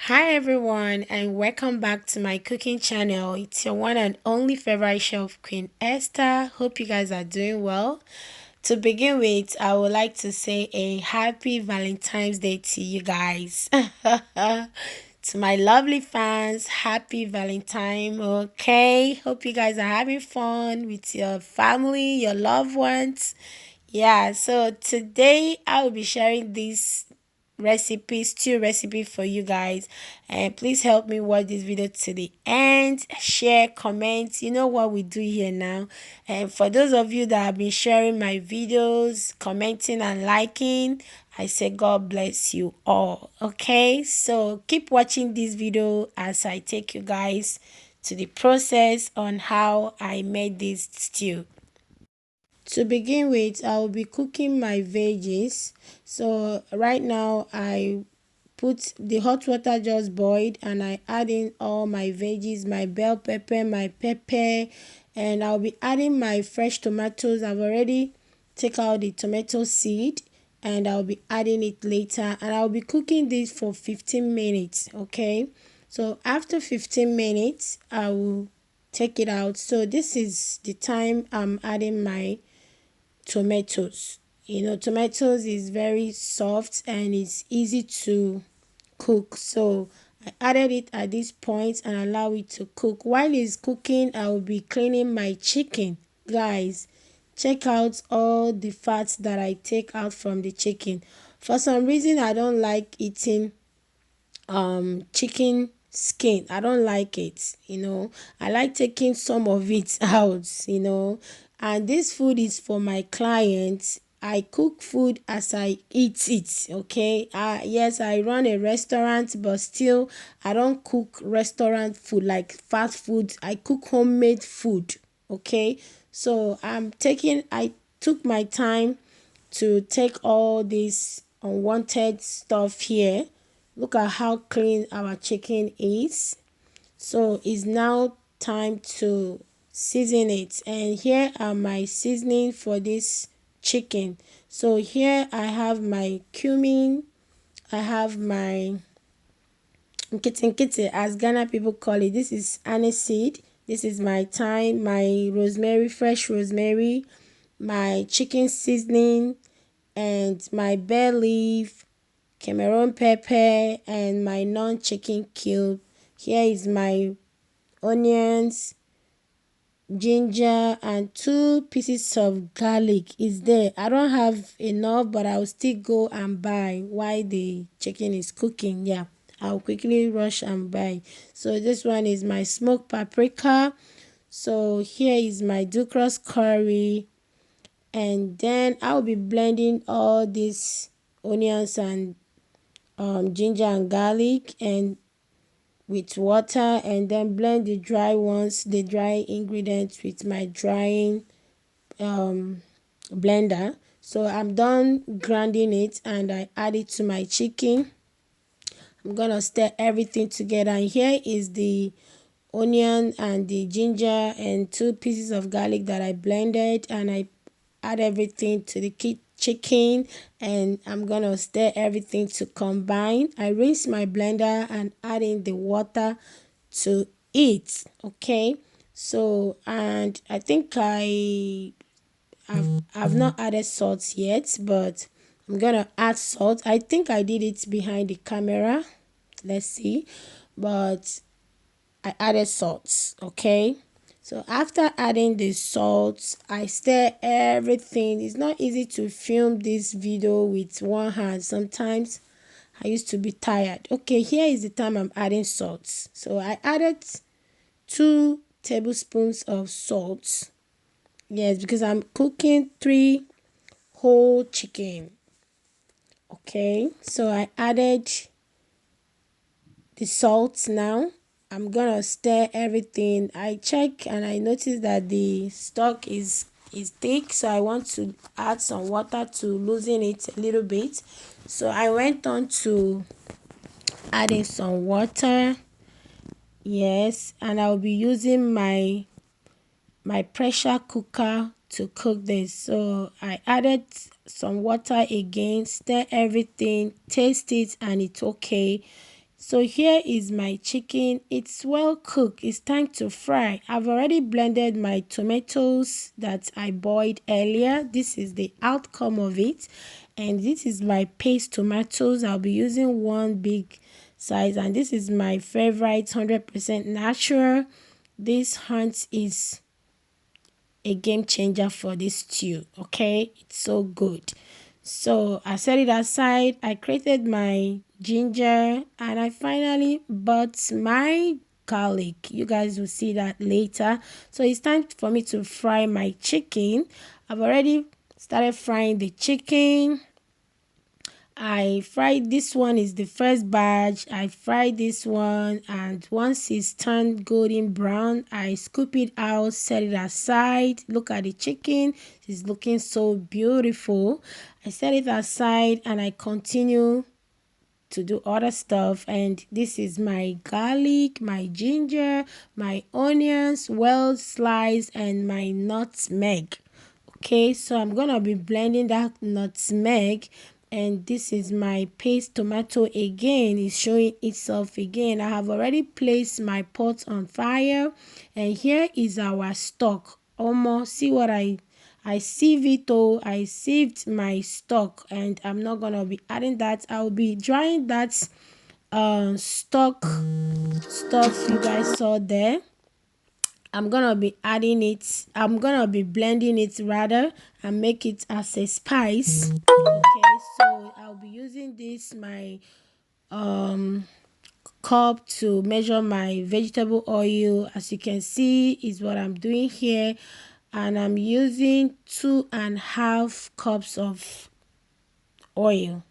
Hi everyone and welcome back to my cooking channel. It's your one and only favorite chef, Queen Esther. Hope you guys are doing well. To begin with, I would like to say a happy Valentine's Day to you guys. To my lovely fans, happy Valentine, okay? Hope you guys are having fun with your family, your loved ones. Yeah, so today I will be sharing this stew recipe for you guys, and please help me watch this video to the end, share, comment. You know what we do here now. And for those of you that have been sharing my videos, commenting and liking, I say God bless you all. Okay, so keep watching this video as I take you guys to the process on how I made this stew. To begin with, I will be cooking my veggies. So right now I put the hot water just boiled and I add in all my veggies, my bell pepper, my pepper, and I'll be adding my fresh tomatoes. I've already take out the tomato seed and I'll be adding it later, and I'll be cooking this for 15 minutes. Okay, so after 15 minutes I will take it out. So this is the time I'm adding my tomatoes. You know, tomatoes is very soft and it's easy to cook. So I added it at this point and allow it to cook. While it's cooking, I will be cleaning my chicken. Guys, check out all the fats that I take out from the chicken. For some reason, I don't like eating chicken skin. I don't like it. I like taking some of it out. And this food is for my clients. I cook food as I eat it. Okay, yes, I run a restaurant, but still I don't cook restaurant food like fast food. I cook homemade food. Okay, so I took my time to take all this unwanted stuff here. Look at how clean our chicken is. So it's now time to season it. And here are my seasoning for this chicken. So here I have my cumin, I have my nkiti as Ghana people call it. This is aniseed. This is my thyme, my rosemary, fresh rosemary, my chicken seasoning, and my bay leaf, Cameroon pepper, and my non-chicken cube. Here is my onions, ginger, and 2 pieces of garlic is there. I don't have enough, but I'll still go and buy while the chicken is cooking. Yeah, I'll quickly rush and buy. So this one is my smoked paprika. So here is my ducros curry, and then I'll be blending all these onions and ginger and garlic and with water, and then blend the dry ingredients with my drying blender. So I'm done grinding it and I add it to my chicken. I'm gonna stir everything together, and here is the onion and the ginger and 2 pieces of garlic that I blended, and I add everything to the chicken, and I'm gonna stir everything to combine. I rinse my blender and add in the water to it. Okay, so and I think I've not added salt yet, but I'm gonna add salt. I think I did it behind the camera. Let's see, but I added salt. Okay, so after adding the salt, I stir everything. It's not easy to film this video with one hand. Sometimes I used to be tired. Okay, here is the time I'm adding salt. So I added 2 tablespoons of salt. Yes, because I'm cooking 3 whole chicken. Okay, so I added the salt now. I'm gonna stir everything. I check and I notice that the stock is thick, so I want to add some water to loosen it a little bit. So I went on to adding some water. Yes, and I'll be using my pressure cooker to cook this. So I added some water again, stir everything, taste it, and it's okay. So here is my chicken. It's well cooked. It's time to fry. I've already blended my tomatoes that I boiled earlier. This is the outcome of it. And this is my paste tomatoes. I'll be using one big size. And this is my favorite 100% natural. This hunt is a game changer for this stew. Okay, it's so good. So I set it aside. I created my ginger and I finally bought my garlic. You guys will see that later. So it's time for me to fry my chicken. I've already started frying the chicken. I fried this one, is the first batch. I fried this one, and once it's turned golden brown, I scoop it out, set it aside. Look at the chicken, it's looking so beautiful. I set it aside and I continue to do other stuff. And this is my garlic, my ginger, my onions well sliced, and my nutmeg. Okay, so I'm gonna be blending that nutmeg, and this is my paste tomato again. It's showing itself again. I have already placed my pot on fire, and here is our stock. Almost see what I sieve it. Oh, I sieved my stock, and I'm not gonna be adding that. I'll be drying that stock stuff you guys saw there. I'm gonna be adding it, I'm gonna be blending it rather, and make it as a spice. Okay, so I'll be using this my cup to measure my vegetable oil. As you can see is what I'm doing here, and I'm using 2.5 cups of oil.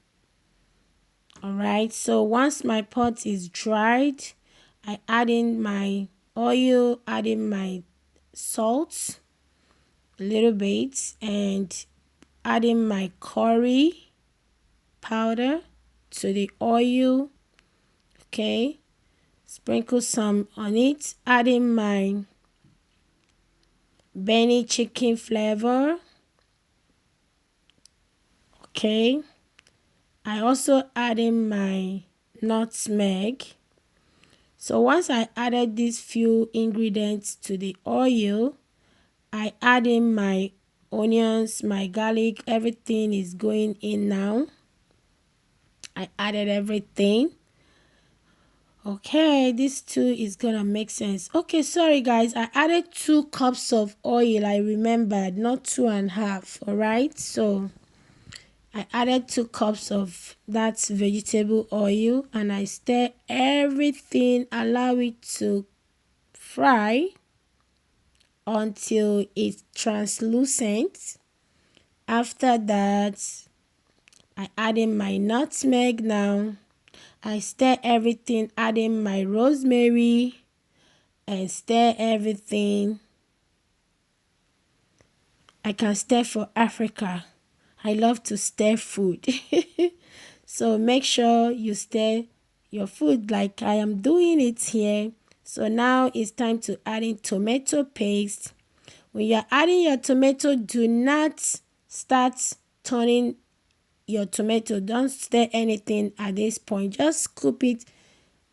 All right, so once my pot is dried, I add in my oil, add in my salt a little bit, and adding my curry powder to the oil. Okay, sprinkle some on it, adding my Benny chicken flavor. Okay, I also add in my nutmeg. So once I added these few ingredients to the oil, I add in my onions, my garlic, everything is going in now. I added everything. Okay, this too is gonna make sense. Okay, sorry guys, I added 2 cups of oil. I remembered, not 2.5. All right, so I added 2 cups of that vegetable oil, and I stir everything, allow it to fry until it's translucent. After that, I add in my nutmeg now. I stir everything, add in my rosemary, and stir everything. I can stir for Africa. I love to stir food. So make sure you stir your food like I am doing it here. So now it's time to add in tomato paste. When you're adding your tomato, do not start turning your tomato. Don't stir anything at this point. Just scoop it,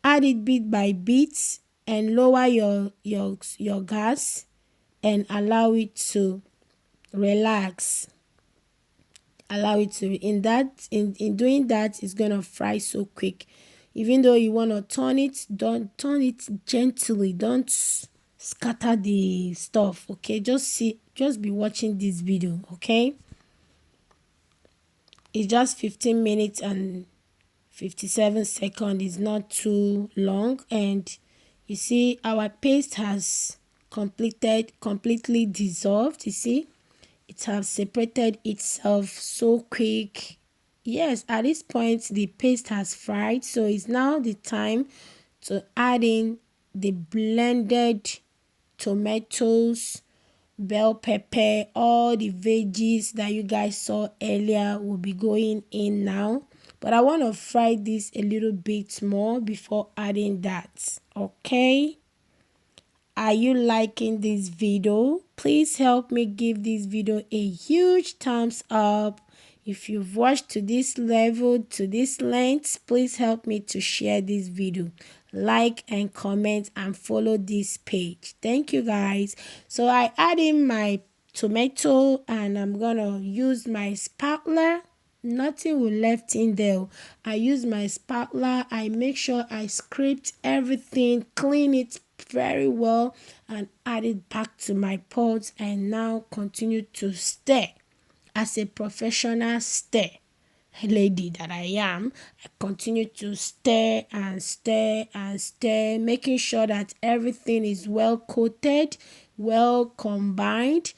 add it bit by bit, and lower your gas and allow it to relax. Allow it to, in doing that, it's gonna fry so quick. Even though you want to turn it, don't turn it gently, don't scatter the stuff. Okay, just be watching this video. Okay, it's just 15 minutes and 57 seconds. Is not too long, and you see our paste has completely dissolved. You see it has separated itself so quick. Yes, at this point the paste has fried, so it's now the time to add in the blended tomatoes, bell pepper, all the veggies that you guys saw earlier will be going in now. But I want to fry this a little bit more before adding that. Okay, are you liking this video? Please help me give this video a huge thumbs up. If you've watched to this level, to this length, please help me to share this video, like and comment and follow this page. Thank you guys. So I add in my tomato and I'm gonna use my spatula. Nothing will left in there. I use my spatula. I make sure I scrape everything, clean it very well, and add it back to my pot, and now continue to stir. As a professional stir lady that I am, I continue to stir and stir and stir, making sure that everything is well coated, well combined.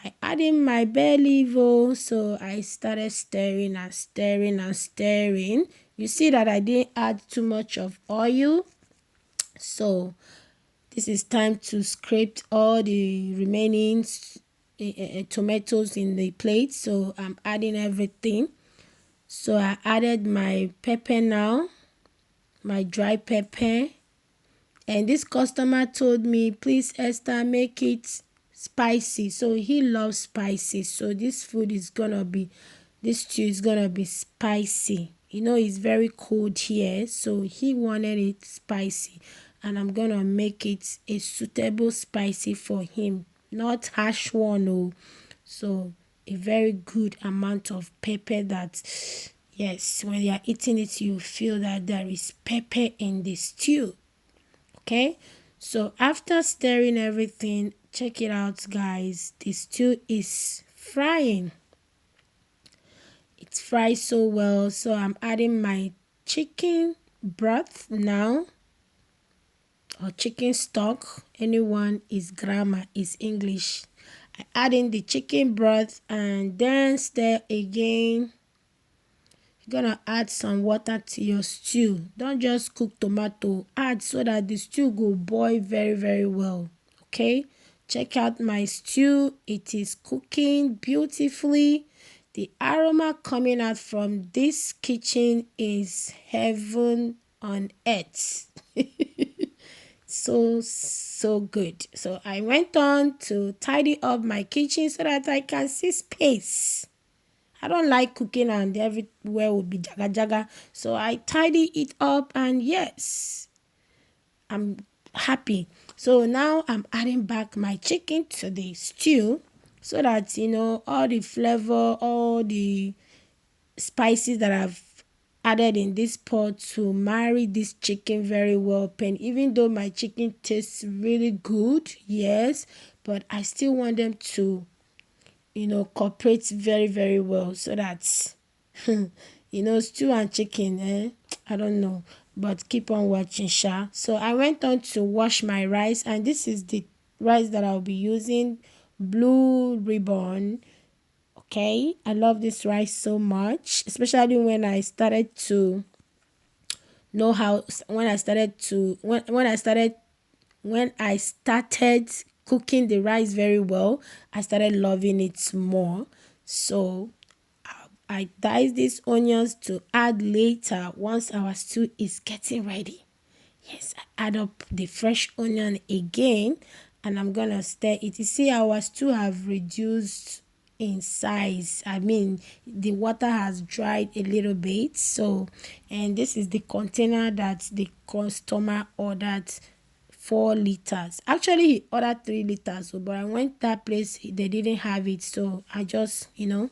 I add in my bay leaf, so I started stirring and stirring and stirring. You see that I didn't add too much of oil, so this is time to scrape all the remaining tomatoes in the plate. So I'm adding everything. So I added my pepper now, my dry pepper. And this customer told me, please Esther, make it spicy. So he loves spicy. So this food is gonna be, this stew is gonna be spicy. You know, it's very cold here, so he wanted it spicy. And I'm gonna make it a suitable spicy for him, not harsh one. Oh, so a very good amount of pepper that, yes, when you're eating it, you feel that there is pepper in the stew. Okay, so after stirring everything, check it out guys, the stew is frying. It's fried so well. So I'm adding my chicken broth now, or chicken stock. Anyone is grammar, is English. I add in the chicken broth and then stir again. You're gonna add some water to your stew. Don't just cook tomato, add so that the stew will boil very well. Okay, check out my stew. It is cooking beautifully. The aroma coming out from this kitchen is heaven on earth. So good. So I went on to tidy up my kitchen so that I can see space. I don't like cooking and everywhere will be jaga jaga. So I tidy it up, and yes, I'm happy. So now I'm adding back my chicken to the stew so that, you know, all the flavor, all the spices that I've added in this pot to marry this chicken very well. And even though my chicken tastes really good, yes, but I still want them to, you know, cooperate very well so that you know, stew and chicken, I don't know, but keep on watching, sha. So I went on to wash my rice, and this is the rice that I'll be using, Blue Ribbon. Okay, I love this rice so much, especially when I started to know how, when I started cooking the rice very well, I started loving it more. So I dice these onions to add later once our stew is getting ready. Yes, I add up the fresh onion again, and I'm gonna stir it. You see, our stew have reduced in size. I mean, the water has dried a little bit. So, and this is the container that the customer ordered, 4 liters. Actually, he ordered 3 liters, so, but I went that place, they didn't have it, so I just, you know,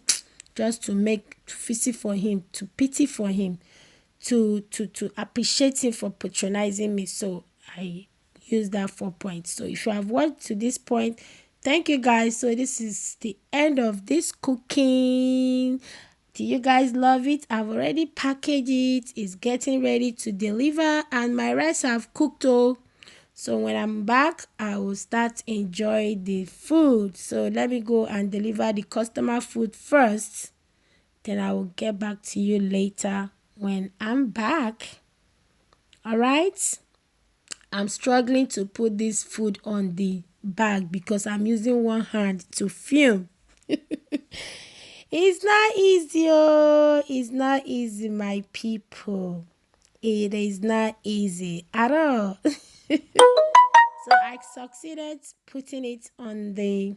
just to make, to visit for him, to pity for him, to appreciate him for patronizing me. So I use that 4 points. So if you have watched to this point, thank you guys. So this is the end of this cooking. Do you guys love it? I've already packaged it. It's getting ready to deliver, and my rice have cooked. Oh, so when I'm back, I will start enjoy the food. So let me go and deliver the customer food first. Then I will get back to you later when I'm back. All right? I'm struggling to put this food on the bag because I'm using one hand to film. It's not easy, oh. It's not easy, my people. It is not easy at all. So I succeeded putting it on the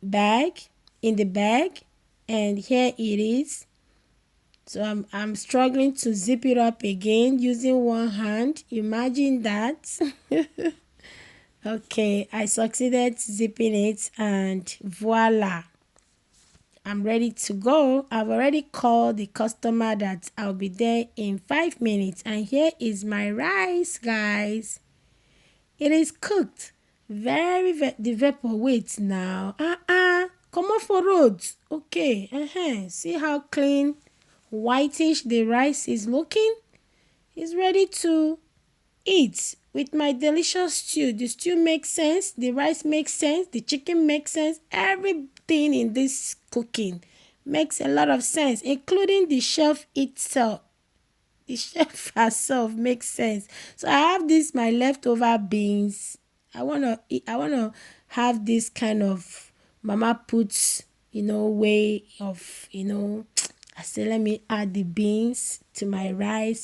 bag, in the bag, and here it is. So I'm struggling to zip it up again using one hand. Imagine that. Okay, I succeeded zipping it, and voila, I'm ready to go. I've already called the customer that I'll be there in 5 minutes, and here is my rice, guys. It is cooked. The vapor. Wait now. Come off for roads. Okay. See how clean, whitish the rice is looking? It's ready to eat with my delicious stew. The stew makes sense, the rice makes sense, the chicken makes sense. Everything in this cooking makes a lot of sense, including the chef itself. The chef herself makes sense. So I have this my leftover beans. I wanna have this kind of mama puts, way of, I say let me add the beans to my rice,